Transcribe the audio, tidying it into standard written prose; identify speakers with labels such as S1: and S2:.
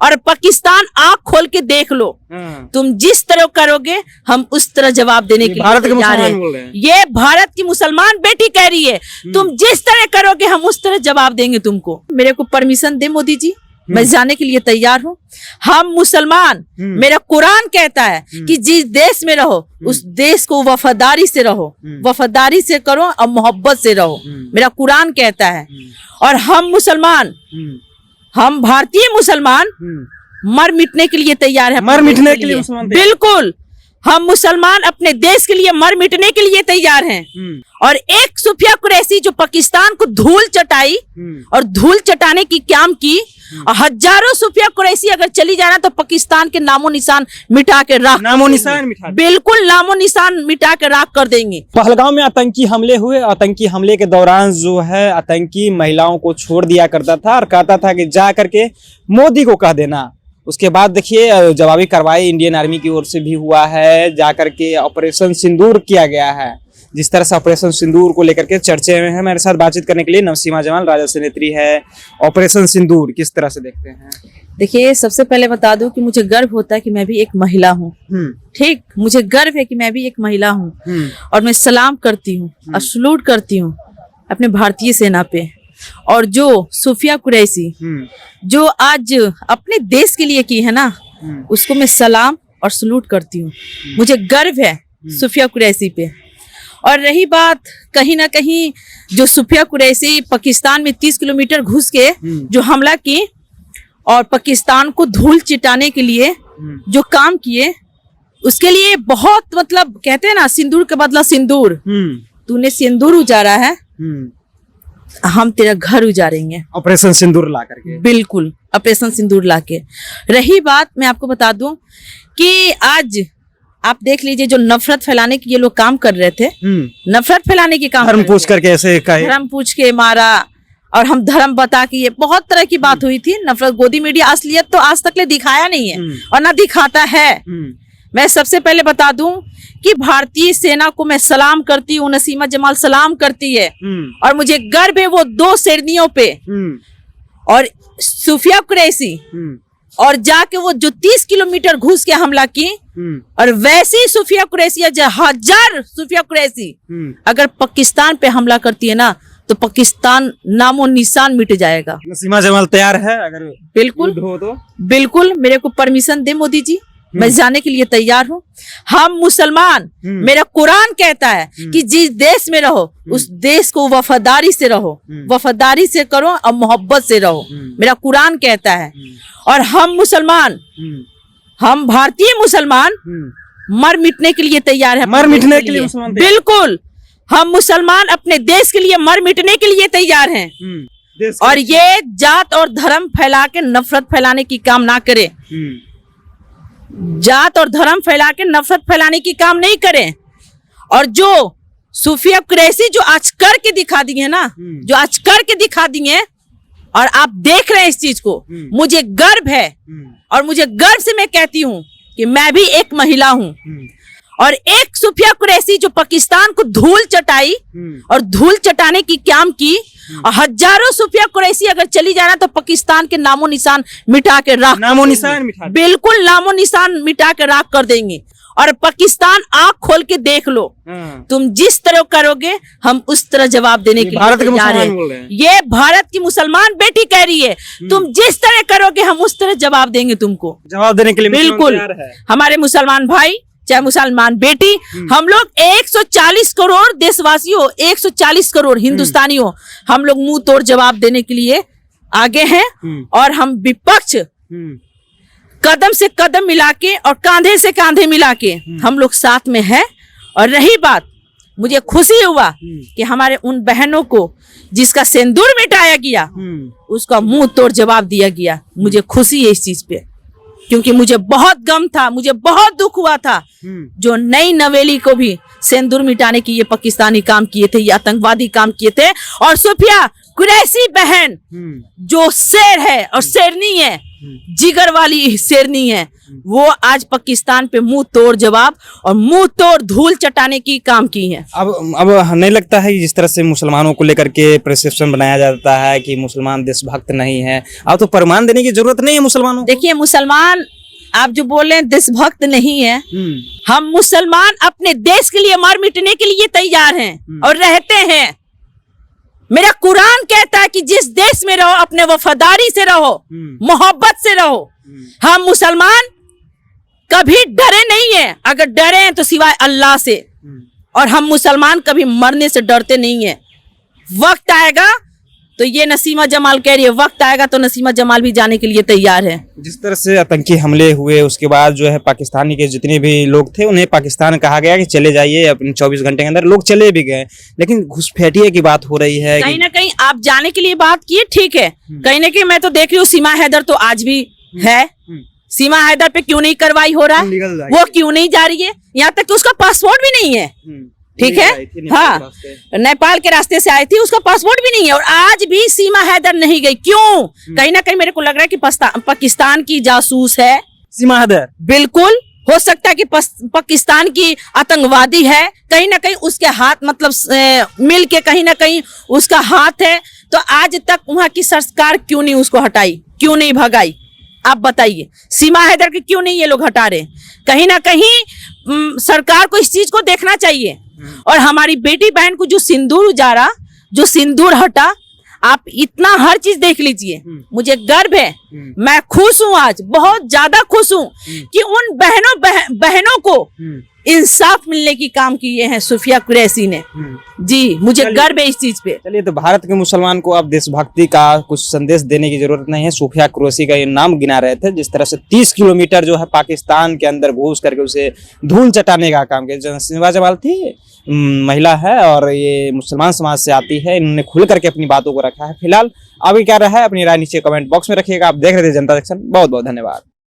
S1: और पाकिस्तान आंख खोल के देख लो, तुम जिस तरह करोगे हम उस तरह जवाब देने के लिए तैयार हैं। ये भारत की मुसलमान बेटी कह रही है, तुम जिस तरह करोगे हम उस तरह जवाब देंगे तुमको। मेरे को परमिशन दे मोदी जी, मैं जाने के लिए तैयार हूँ। हम मुसलमान, मेरा कुरान कहता है कि जिस देश में रहो उस देश को वफादारी से रहो, वफादारी से करो और मोहब्बत से रहो, मेरा कुरान कहता है। और हम मुसलमान, हम भारतीय मुसलमान मर मिटने के लिए तैयार है।
S2: मर मिटने के लिए
S1: बिल्कुल, हम मुसलमान अपने देश के लिए मर मिटने के लिए तैयार हैं। और एक सूफिया कुरैशी जो पाकिस्तान को धूल चटाई और धूल चटाने की काम की, और हजारों सूफिया कुरैशी अगर चली जाना तो पाकिस्तान के नामो निशान मिटा के राख,
S2: नामो निशान मिटा,
S1: बिल्कुल नामो निशान मिटा के राख कर देंगे।
S2: पहलगाम में आतंकी हमले हुए। आतंकी हमले के दौरान जो है आतंकी महिलाओं को छोड़ दिया करता था और कहता था कि जा करके मोदी को कह देना। उसके बाद देखिए जवाबी कार्रवाई इंडियन आर्मी की ओर से भी हुआ है, जाकर के ऑपरेशन सिंदूर किया गया है। जिस तरह से ऑपरेशन सिंदूर को लेकर के चर्चे में है, मेरे साथ बातचीत करने के लिए नवसीमा जमाल राजद नेत्री है। ऑपरेशन सिंदूर किस तरह से देखते हैं?
S1: देखिए, सबसे पहले बता दूं कि मुझे गर्व होता है कि मैं भी एक महिला हूँ। ठीक, मुझे गर्व है कि मैं भी एक महिला हूँ और मैं सलाम करती हूँ और सलूट करती हूँ अपने भारतीय सेना पे। और जो सूफिया कुरैशी जो आज अपने देश के लिए की है ना, उसको मैं सलाम और सलूट करती हूँ। मुझे गर्व है सूफिया कुरैशी पे। और रही बात कहीं ना कहीं जो सूफिया कुरैशी पाकिस्तान में 30 किलोमीटर घुस के जो हमला की और पाकिस्तान को धूल चिटाने के लिए जो काम किए, उसके लिए बहुत मतलब कहते हैं ना, सिंदूर के बदला सिंदूर। तूने सिंदूर उजाड़ा है, हम तेरा घर उजाड़ेंगे
S2: ऑपरेशन सिंदूर ला करके।
S1: बिल्कुल, ऑपरेशन सिंदूर लाके। रही बात, मैं आपको बता दूं कि आज आप देख लीजिए जो नफरत फैलाने की ये लोग काम कर रहे थे, नफरत फैलाने की काम,
S2: धर्म पूछ करके ऐसे
S1: धर्म पूछ के मारा और हम धर्म बता के, ये बहुत तरह की बात हुई थी। नफरत, गोदी मीडिया असलियत तो आज तक ले दिखाया नहीं है और ना दिखाता है। मैं सबसे पहले बता दूं कि भारतीय सेना को मैं सलाम करती हूँ, नसीमा जमाल सलाम करती है और मुझे गर्व है वो 2 शेरनियों पे। और सूफिया कुरैशी और जाके वो जो 30 किलोमीटर घुस के हमला की, और वैसी सूफिया कुरैशी हजार सूफिया कुरैशी अगर पाकिस्तान पे हमला करती है ना तो पाकिस्तान नामो निशान मिट जाएगा।
S2: नसीमा जमाल तैयार है अगर
S1: बिल्कुल
S2: हो तो?
S1: बिल्कुल, मेरे को परमिशन दे मोदी जी, मैं जाने के लिए तैयार हूँ। हम मुसलमान, मेरा कुरान कहता है कि जिस देश में रहो उस देश को वफादारी से रहो, वफादारी से करो और मोहब्बत से रहो, मेरा कुरान कहता है। और हम मुसलमान, हम भारतीय मुसलमान मर मिटने के लिए तैयार है।
S2: मर मिटने के लिए
S1: बिल्कुल, हम मुसलमान अपने देश के लिए मर मिटने के लिए तैयार हैं। और ये जात और धर्म फैला के नफरत फैलाने की काम ना करें, जात और धर्म फैला के नफरत फैलाने की काम नहीं करें। और जो सूफिया कुरैशी जो आज करके दिखा दिए ना, जो आज करके दिखा दिए और आप देख रहे हैं इस चीज को, मुझे गर्व है। और मुझे गर्व से मैं कहती हूँ कि मैं भी एक महिला हूँ। और एक सूफिया कुरैशी जो पाकिस्तान को धूल चटाई और धूल चटाने की काम की, और हजारों सूफिया कुरैशी अगर चली जाना तो पाकिस्तान के नामो निशान मिटा के राख,
S2: नामो निशान मिटा,
S1: बिल्कुल नामो निशान मिटा के राख कर देंगे। और पाकिस्तान आंख खोल के देख लो, तुम जिस तरह करोगे हम उस तरह जवाब देने के लिए तैयार हैं। ये भारत की मुसलमान बेटी कह रही है, तुम जिस तरह करोगे हम उस तरह जवाब देंगे तुमको,
S2: जवाब देने के लिए
S1: बिल्कुल। हमारे मुसलमान भाई चाहे मुसलमान बेटी, हम लोग 140 करोड़ देशवासियों, 140 करोड़ हिंदुस्तानियों, हम लोग मुंह तोड़ जवाब देने के लिए आगे हैं। और हम विपक्ष कदम से कदम मिला के और कांधे से कांधे मिला के हम लोग साथ में हैं। और रही बात, मुझे खुशी हुआ कि हमारे उन बहनों को जिसका सिंदूर मिटाया गया उसका मुंह तोड़ जवाब दिया गया। मुझे खुशी है इस चीज पे, क्योंकि मुझे बहुत गम था, मुझे बहुत दुख हुआ था जो नई नवेली को भी सिंदूर मिटाने की ये पाकिस्तानी काम किए थे, ये आतंकवादी काम किए थे। और सूफिया कुरैशी बहन जो शेर है और शेरनी है, जिगर वाली शेरनी है, वो आज पाकिस्तान पे मुंह तोड़ जवाब और मुंह तोड़ धूल चटाने की काम की है।
S2: अब नहीं लगता है कि जिस तरह से मुसलमानों को लेकर के परसेप्शन बनाया जाता है कि मुसलमान देशभक्त नहीं है, अब तो प्रमाण देने की जरूरत नहीं है मुसलमानों को।
S1: देखिए मुसलमान आप जो बोल रहे हैं देशभक्त नहीं है, हम मुसलमान अपने देश के लिए मर मिटने के लिए तैयार हैं और रहते हैं। मेरा कुरान कहता है कि जिस देश में रहो अपने वफादारी से रहो, मोहब्बत से रहो। हम मुसलमान कभी डरे नहीं है, अगर डरे हैं तो सिवाय अल्लाह से, और हम मुसलमान कभी मरने से डरते नहीं है। वक्त आएगा तो ये नसीमा जमाल कह रही है, वक्त आएगा तो नसीमा जमाल भी जाने के लिए तैयार है।
S2: जिस तरह से आतंकी हमले हुए उसके बाद जो है पाकिस्तानी के जितने भी लोग थे उन्हें पाकिस्तान कहा गया कि चले जाइए, अपने 24 घंटे के अंदर लोग चले भी गए, लेकिन घुसपैठिए की बात हो रही है।
S1: कहीं ना कहीं आप जाने के लिए बात किए, ठीक है, कहीं ना कहीं मैं तो देख रही हूँ सीमा हैदर तो आज भी है। सीमा हैदर पे क्यों नहीं कार्रवाई हो रहा है, वो क्यों नहीं जा रही है? यहाँ तक कि उसका पासपोर्ट भी नहीं है, ठीक है, हाँ, नेपाल के रास्ते से आई थी, उसका पासपोर्ट भी नहीं है और आज भी सीमा हैदर नहीं गई। क्यों? कहीं ना कहीं मेरे को लग रहा है कि पाकिस्तान की जासूस है
S2: सीमा हैदर।
S1: बिल्कुल हो सकता है कि पाकिस्तान की आतंकवादी है, कहीं ना कहीं उसके हाथ मतलब मिल के कहीं ना कहीं उसका हाथ है। तो आज तक वहां की सरकार क्यों नहीं उसको हटाई, क्यों नहीं भगाई? आप बताइए, सीमा हैदर के क्यों नहीं ये लोग हटा रहे? कहीं ना कहीं सरकार को इस चीज को देखना चाहिए। और हमारी बेटी बहन को जो सिंदूर उजाड़ा, जो सिंदूर हटा, आप इतना हर चीज देख लीजिए। मुझे गर्व है, मैं खुश हूँ, आज बहुत ज्यादा खुश हूँ कि उन बहनों को इंसाफ मिलने की काम किए हैं सूफिया कुरैशी ने। जी मुझे गर्व है इस चीज पे।
S2: चलिए, तो भारत के मुसलमान को अब देशभक्ति का कुछ संदेश देने की जरूरत नहीं है। सूफिया कुरैशी का ये नाम गिना रहे थे, जिस तरह से 30 किलोमीटर जो है पाकिस्तान के अंदर घुस करके उसे धूल चटाने का काम किया। नसीमा जमाल थी, महिला है और ये मुसलमान समाज से आती है, इन्होंने खुल करके अपनी बातों को रखा है। फिलहाल अभी क्या रहा है अपनी राय नीचे कमेंट बॉक्स में रखिएगा। आप देख रहे थे जनता जंक्शन, बहुत बहुत धन्यवाद।